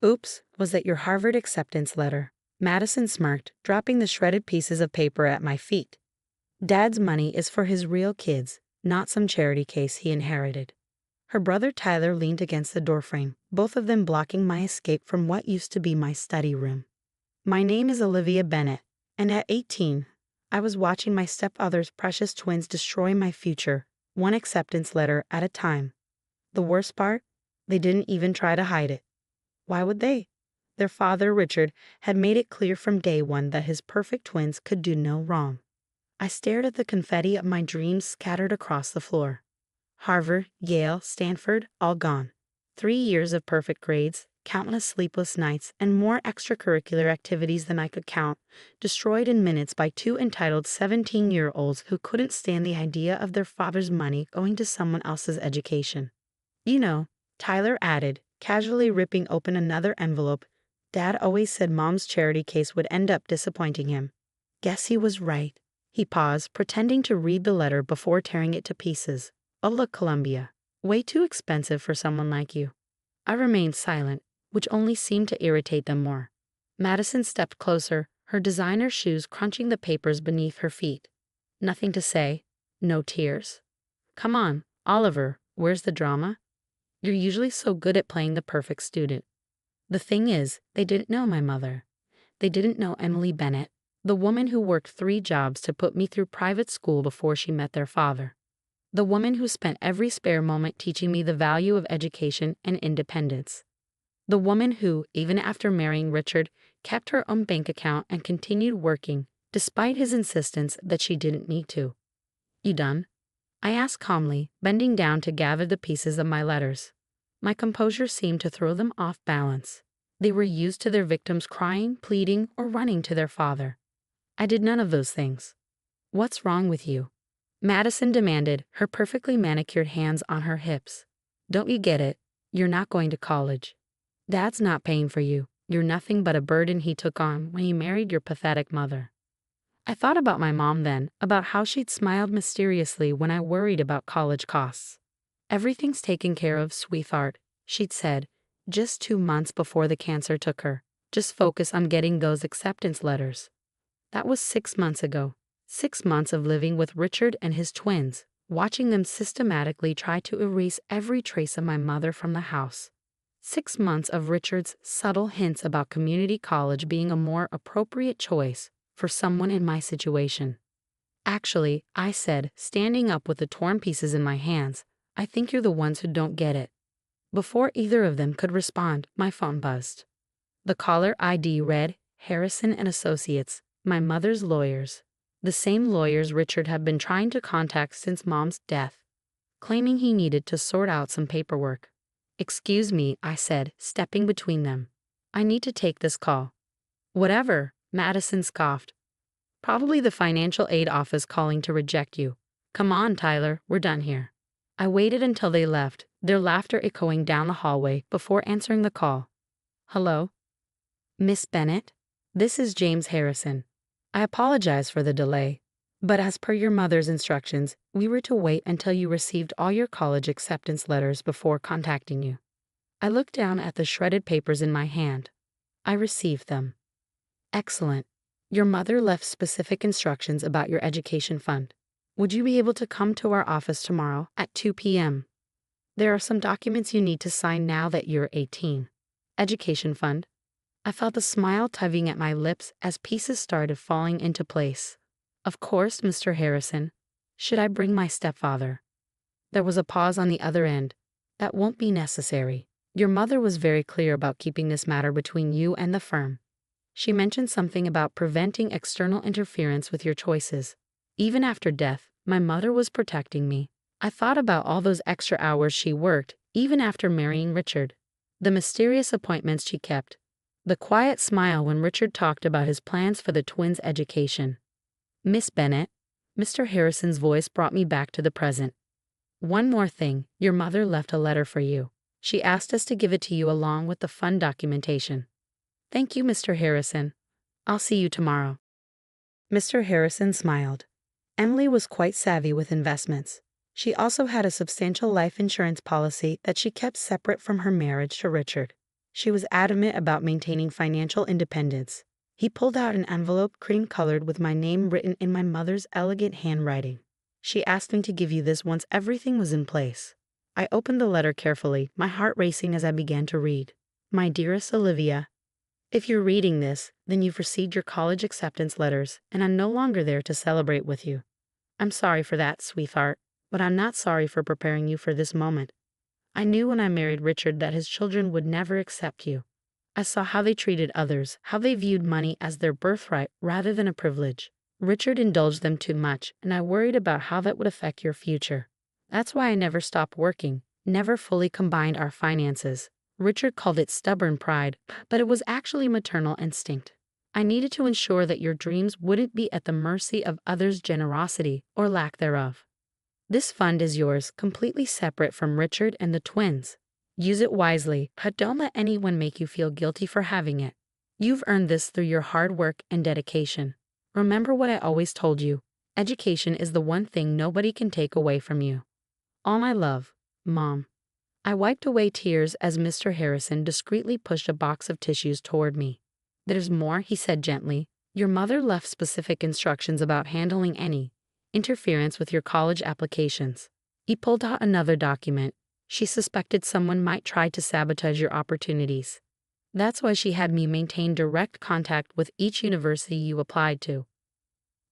Oops, was that your Harvard acceptance letter? Madison smirked, dropping the shredded pieces of paper at my feet. Dad's money is for his real kids, not some charity case he inherited. Her brother Tyler leaned against the doorframe, both of them blocking my escape from what used to be my study room. My name is Olivia Bennett, and at 18, I was watching my stepfather's precious twins destroy my future, one acceptance letter at a time. The worst part? They didn't even try to hide it. Why would they? Their father, Richard, had made it clear from day one that his perfect twins could do no wrong. I stared at the confetti of my dreams scattered across the floor. Harvard, Yale, Stanford, all gone. 3 years of perfect grades, countless sleepless nights, and more extracurricular activities than I could count, destroyed in minutes by two entitled 17-year-olds who couldn't stand the idea of their father's money going to someone else's education. You know, Tyler added, casually ripping open another envelope. Dad always said Mom's charity case would end up disappointing him. Guess he was right. He paused, pretending to read the letter before tearing it to pieces. Oh, look, Columbia. Way too expensive for someone like you. I remained silent, which only seemed to irritate them more. Madison stepped closer, her designer shoes crunching the papers beneath her feet. Nothing to say. No tears. Come on, Oliver, where's the drama? You're usually so good at playing the perfect student. The thing is, they didn't know my mother. They didn't know Emily Bennett, the woman who worked 3 jobs to put me through private school before she met their father. The woman who spent every spare moment teaching me the value of education and independence. The woman who, even after marrying Richard, kept her own bank account and continued working, despite his insistence that she didn't need to. You done? I asked calmly, bending down to gather the pieces of my letters. My composure seemed to throw them off balance. They were used to their victims crying, pleading, or running to their father. I did none of those things. What's wrong with you? Madison demanded, her perfectly manicured hands on her hips. Don't you get it? You're not going to college. Dad's not paying for you. You're nothing but a burden he took on when he married your pathetic mother. I thought about my mom then, about how she'd smiled mysteriously when I worried about college costs. Everything's taken care of, sweetheart, she'd said, just 2 months before the cancer took her. Just focus on getting those acceptance letters. That was 6 months ago. 6 months of living with Richard and his twins, watching them systematically try to erase every trace of my mother from the house. 6 months of Richard's subtle hints about community college being a more appropriate choice for someone in my situation. Actually, I said, standing up with the torn pieces in my hands, I think you're the ones who don't get it. Before either of them could respond, my phone buzzed. The caller ID read, Harrison and Associates, my mother's lawyers. The same lawyers Richard had been trying to contact since Mom's death, claiming he needed to sort out some paperwork. Excuse me, I said, stepping between them. I need to take this call. Whatever, Madison scoffed. Probably the financial aid office calling to reject you. Come on, Tyler, we're done here. I waited until they left, their laughter echoing down the hallway before answering the call. Hello? Miss Bennett? This is James Harrison. I apologize for the delay, but as per your mother's instructions, we were to wait until you received all your college acceptance letters before contacting you. I looked down at the shredded papers in my hand. I received them. Excellent. Your mother left specific instructions about your education fund. Would you be able to come to our office tomorrow at 2 p.m.? There are some documents you need to sign now that you're 18. Education fund. I felt a smile tugging at my lips as pieces started falling into place. Of course, Mr. Harrison. Should I bring my stepfather? There was a pause on the other end. That won't be necessary. Your mother was very clear about keeping this matter between you and the firm. She mentioned something about preventing external interference with your choices. Even after death, my mother was protecting me. I thought about all those extra hours she worked, even after marrying Richard. The mysterious appointments she kept. The quiet smile when Richard talked about his plans for the twins' education. Miss Bennett, Mr. Harrison's voice brought me back to the present. One more thing, your mother left a letter for you. She asked us to give it to you along with the fund documentation. Thank you, Mr. Harrison. I'll see you tomorrow. Mr. Harrison smiled. Emily was quite savvy with investments. She also had a substantial life insurance policy that she kept separate from her marriage to Richard. She was adamant about maintaining financial independence. He pulled out an envelope cream-colored with my name written in my mother's elegant handwriting. She asked me to give you this once everything was in place. I opened the letter carefully, my heart racing as I began to read. My dearest Olivia, if you're reading this, then you've received your college acceptance letters, and I'm no longer there to celebrate with you. I'm sorry for that, sweetheart, but I'm not sorry for preparing you for this moment. I knew when I married Richard that his children would never accept you. I saw how they treated others, how they viewed money as their birthright rather than a privilege. Richard indulged them too much, and I worried about how that would affect your future. That's why I never stopped working, never fully combined our finances. Richard called it stubborn pride, but it was actually maternal instinct. I needed to ensure that your dreams wouldn't be at the mercy of others' generosity or lack thereof. This fund is yours, completely separate from Richard and the twins. Use it wisely, but don't let anyone make you feel guilty for having it. You've earned this through your hard work and dedication. Remember what I always told you. Education is the one thing nobody can take away from you. All my love, Mom. I wiped away tears as Mr. Harrison discreetly pushed a box of tissues toward me. There's more, he said gently. Your mother left specific instructions about handling any interference with your college applications. He pulled out another document. She suspected someone might try to sabotage your opportunities. That's why she had me maintain direct contact with each university you applied to.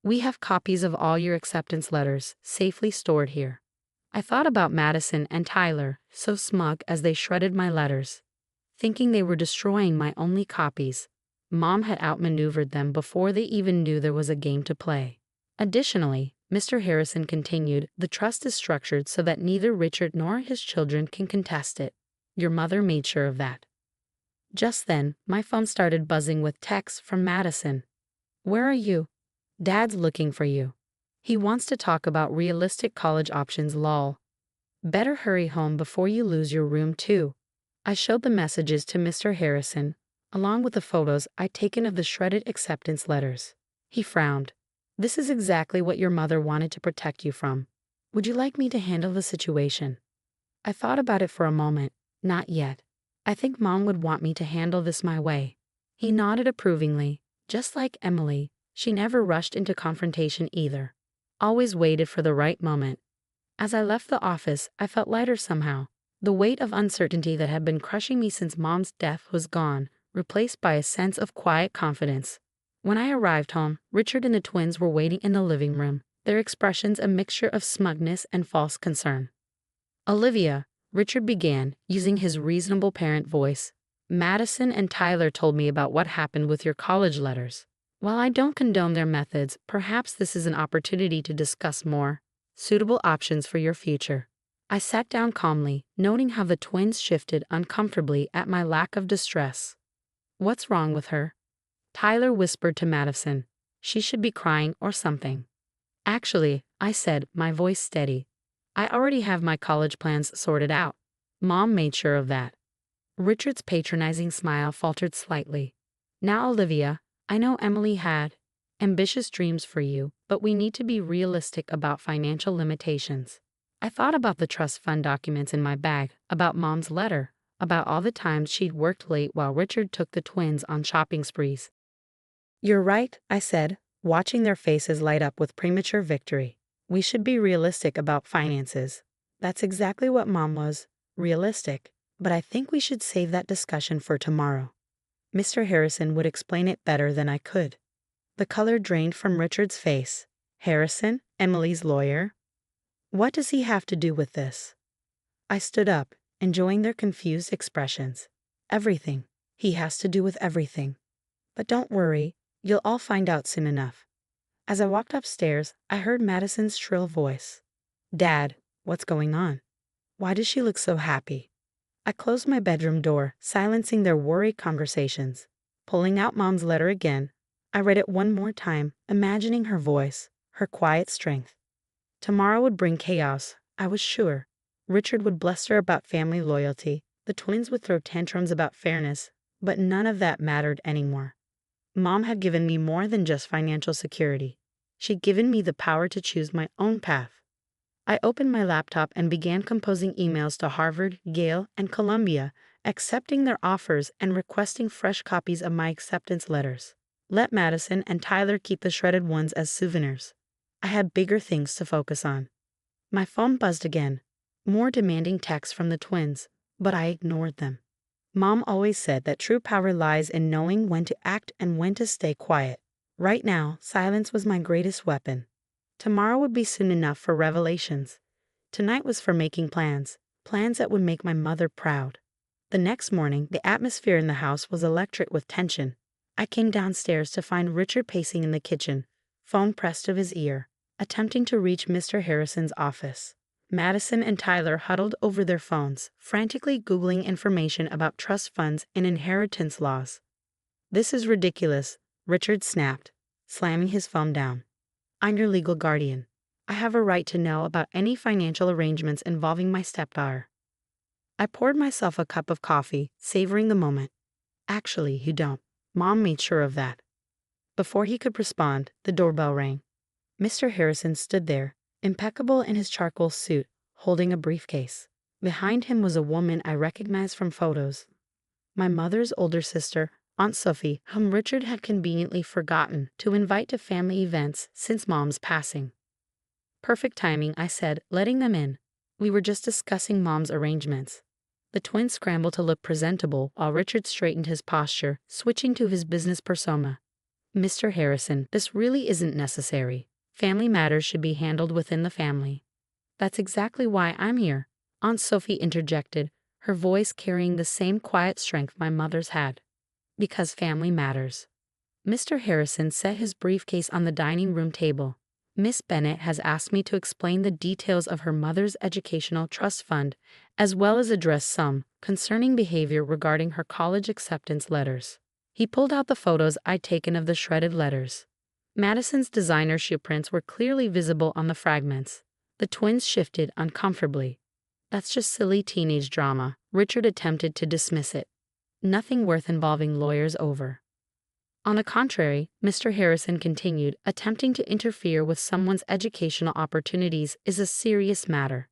We have copies of all your acceptance letters, safely stored here. I thought about Madison and Tyler, so smug as they shredded my letters, thinking they were destroying my only copies. Mom had outmaneuvered them before they even knew there was a game to play. Additionally, Mr. Harrison continued, the trust is structured so that neither Richard nor his children can contest it. Your mother made sure of that. Just then, my phone started buzzing with texts from Madison. Where are you? Dad's looking for you. He wants to talk about realistic college options, lol. Better hurry home before you lose your room too. I showed the messages to Mr. Harrison, along with the photos I'd taken of the shredded acceptance letters. He frowned. This is exactly what your mother wanted to protect you from. Would you like me to handle the situation? I thought about it for a moment. Not yet. I think Mom would want me to handle this my way. He nodded approvingly. Just like Emily, she never rushed into confrontation either. Always waited for the right moment. As I left the office, I felt lighter somehow. The weight of uncertainty that had been crushing me since Mom's death was gone, replaced by a sense of quiet confidence. When I arrived home, Richard and the twins were waiting in the living room, their expressions a mixture of smugness and false concern. Olivia, Richard began, using his reasonable parent voice. Madison and Tyler told me about what happened with your college letters. While I don't condone their methods, perhaps this is an opportunity to discuss more suitable options for your future. I sat down calmly, noting how the twins shifted uncomfortably at my lack of distress. What's wrong with her? Tyler whispered to Madison. She should be crying or something. Actually, I said, my voice steady. I already have my college plans sorted out. Mom made sure of that. Richard's patronizing smile faltered slightly. Now, Olivia, I know Emily had ambitious dreams for you, but we need to be realistic about financial limitations. I thought about the trust fund documents in my bag, about Mom's letter, about all the times she'd worked late while Richard took the twins on shopping sprees. You're right, I said, watching their faces light up with premature victory. We should be realistic about finances. That's exactly what Mom was, realistic, but I think we should save that discussion for tomorrow. Mr. Harrison would explain it better than I could. The color drained from Richard's face. Harrison, Emily's lawyer? What does he have to do with this? I stood up, enjoying their confused expressions. Everything. He has to do with everything. But don't worry, you'll all find out soon enough. As I walked upstairs, I heard Madison's shrill voice. Dad, what's going on? Why does she look so happy? I closed my bedroom door, silencing their worried conversations. Pulling out Mom's letter again, I read it one more time, imagining her voice, her quiet strength. Tomorrow would bring chaos, I was sure. Richard would bluster about family loyalty, the twins would throw tantrums about fairness, but none of that mattered anymore. Mom had given me more than just financial security. She'd given me the power to choose my own path. I opened my laptop and began composing emails to Harvard, Yale, and Columbia, accepting their offers and requesting fresh copies of my acceptance letters. Let Madison and Tyler keep the shredded ones as souvenirs. I had bigger things to focus on. My phone buzzed again. More demanding texts from the twins, but I ignored them. Mom always said that true power lies in knowing when to act and when to stay quiet. Right now, silence was my greatest weapon. Tomorrow would be soon enough for revelations. Tonight was for making plans that would make my mother proud. The next morning, the atmosphere in the house was electric with tension. I came downstairs to find Richard pacing in the kitchen, phone pressed to his ear, attempting to reach Mr. Harrison's office. Madison and Tyler huddled over their phones, frantically Googling information about trust funds and inheritance laws. "This is ridiculous," Richard snapped, slamming his phone down. "I'm your legal guardian. I have a right to know about any financial arrangements involving my stepdaughter." I poured myself a cup of coffee, savoring the moment. "Actually, you don't. Mom made sure of that." Before he could respond, the doorbell rang. Mr. Harrison stood there, impeccable in his charcoal suit, holding a briefcase. Behind him was a woman I recognized from photos. My mother's older sister, Aunt Sophie, whom Richard had conveniently forgotten to invite to family events since Mom's passing. "Perfect timing," I said, letting them in. "We were just discussing Mom's arrangements." The twins scrambled to look presentable while Richard straightened his posture, switching to his business persona. "Mr. Harrison, this really isn't necessary. Family matters should be handled within the family." "That's exactly why I'm here," Aunt Sophie interjected, her voice carrying the same quiet strength my mother's had. "Because family matters." Mr. Harrison set his briefcase on the dining room table. "Miss Bennett has asked me to explain the details of her mother's educational trust fund, as well as address some concerning behavior regarding her college acceptance letters." He pulled out the photos I'd taken of the shredded letters. Madison's designer shoe prints were clearly visible on the fragments. The twins shifted uncomfortably. "That's just silly teenage drama," Richard attempted to dismiss it. "Nothing worth involving lawyers over." On the contrary, Mr. Harrison continued, "attempting to interfere with someone's educational opportunities is a serious matter,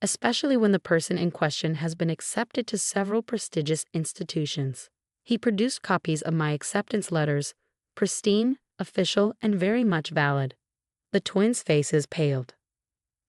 especially when the person in question has been accepted to several prestigious institutions." He produced copies of my acceptance letters, pristine, official, and very much valid. The twins' faces paled.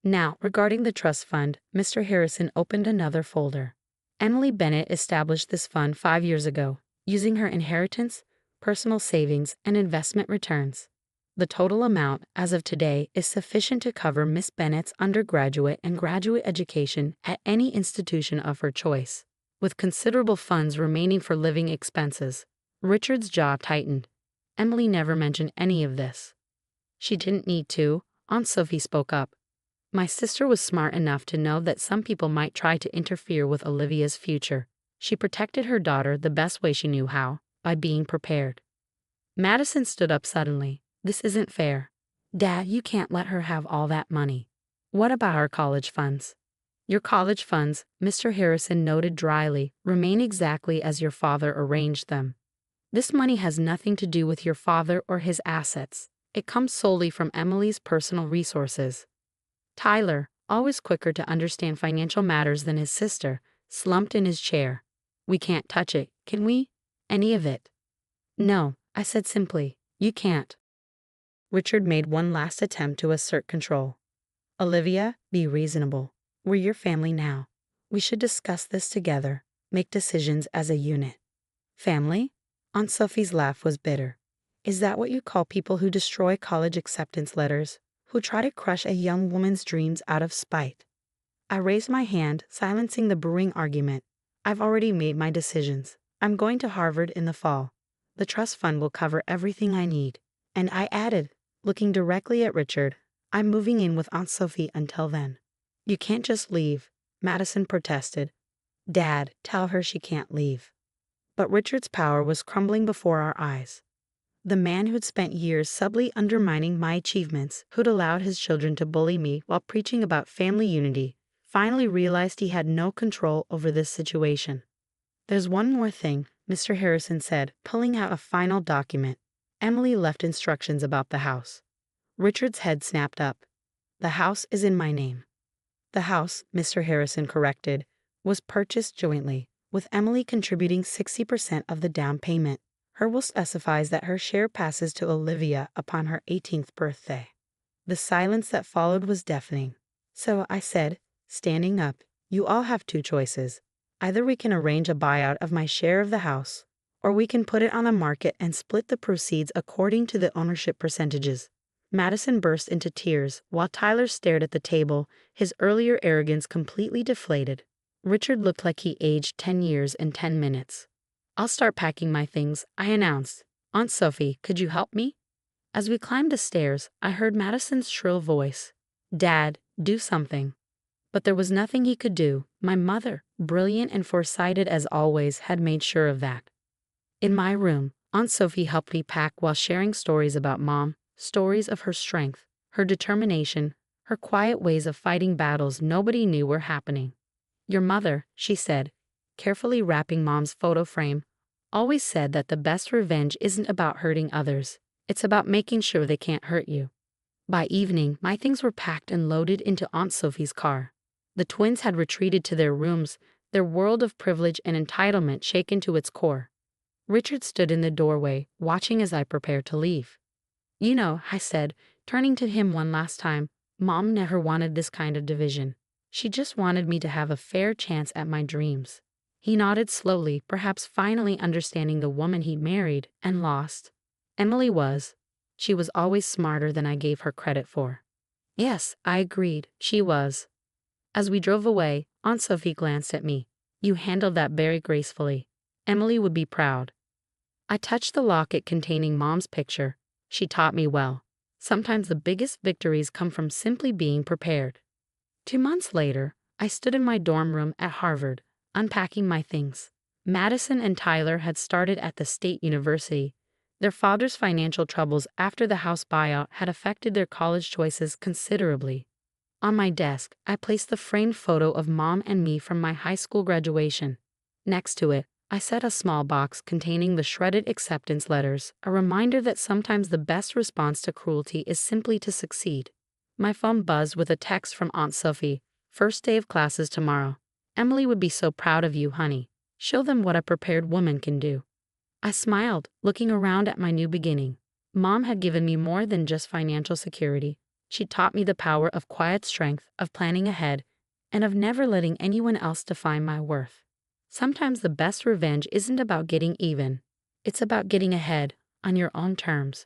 "Now, regarding the trust fund," Mr. Harrison opened another folder. "Emily Bennett established this fund 5 years ago, using her inheritance, personal savings, and investment returns. The total amount, as of today, is sufficient to cover Miss Bennett's undergraduate and graduate education at any institution of her choice, with considerable funds remaining for living expenses." Richard's jaw tightened. "Emily never mentioned any of this." "She didn't need to," Aunt Sophie spoke up. "My sister was smart enough to know that some people might try to interfere with Olivia's future. She protected her daughter the best way she knew how, by being prepared." Madison stood up suddenly. "This isn't fair. Dad, you can't let her have all that money." "What about our college funds?" "Your college funds," Mr. Harrison noted dryly, "remain exactly as your father arranged them. This money has nothing to do with your father or his assets. It comes solely from Emily's personal resources." Tyler, always quicker to understand financial matters than his sister, slumped in his chair. "We can't touch it, can we? Any of it?" "No," I said simply. "You can't." Richard made one last attempt to assert control. "Olivia, be reasonable. We're your family now. We should discuss this together, make decisions as a unit." "Family?" Aunt Sophie's laugh was bitter. "Is that what you call people who destroy college acceptance letters, who try to crush a young woman's dreams out of spite?" I raised my hand, silencing the brewing argument. "I've already made my decisions. I'm going to Harvard in the fall. The trust fund will cover everything I need." And I added, looking directly at Richard, "I'm moving in with Aunt Sophie until then." "You can't just leave," Madison protested. "Dad, tell her she can't leave." But Richard's power was crumbling before our eyes. The man who'd spent years subtly undermining my achievements, who'd allowed his children to bully me while preaching about family unity, finally realized he had no control over this situation. "There's one more thing," Mr. Harrison said, pulling out a final document. "Emily left instructions about the house." Richard's head snapped up. "The house is in my name." "The house," Mr. Harrison corrected, "was purchased jointly, with Emily contributing 60% of the down payment. Her will specifies that her share passes to Olivia upon her 18th birthday. The silence that followed was deafening. So I said, standing up, you all have two choices. Either we can arrange a buyout of my share of the house, or we can put it on the market and split the proceeds according to the ownership percentages. Madison burst into tears, while Tyler stared at the table, his earlier arrogance completely deflated. Richard looked like he aged 10 years in 10 minutes. I'll start packing my things, I announced. Aunt Sophie, could you help me? As we climbed the stairs, I heard Madison's shrill voice. Dad, do something. But there was nothing he could do. My mother, brilliant and foresighted as always, had made sure of that. In my room, Aunt Sophie helped me pack while sharing stories about Mom, stories of her strength, her determination, her quiet ways of fighting battles nobody knew were happening. Your mother, she said, carefully wrapping Mom's photo frame, always said that the best revenge isn't about hurting others, it's about making sure they can't hurt you. By evening, my things were packed and loaded into Aunt Sophie's car. The twins had retreated to their rooms, their world of privilege and entitlement shaken to its core. Richard stood in the doorway, watching as I prepared to leave. You know, I said, turning to him one last time, Mom never wanted this kind of division. She just wanted me to have a fair chance at my dreams. He nodded slowly, perhaps finally understanding the woman he married and lost. Emily was. She was always smarter than I gave her credit for. Yes, I agreed, she was. As we drove away, Aunt Sophie glanced at me. You handled that very gracefully. Emily would be proud. I touched the locket containing Mom's picture. She taught me well. Sometimes the biggest victories come from simply being prepared. 2 months later, I stood in my dorm room at Harvard, unpacking my things. Madison and Tyler had started at the State University. Their father's financial troubles after the house buyout had affected their college choices considerably. On my desk, I placed the framed photo of Mom and me from my high school graduation. Next to it, I set a small box containing the shredded acceptance letters, a reminder that sometimes the best response to cruelty is simply to succeed. My phone buzzed with a text from Aunt Sophie. First day of classes tomorrow. Emily would be so proud of you, honey. Show them what a prepared woman can do. I smiled, looking around at my new beginning. Mom had given me more than just financial security. She taught me the power of quiet strength, of planning ahead, and of never letting anyone else define my worth. Sometimes the best revenge isn't about getting even. It's about getting ahead, on your own terms.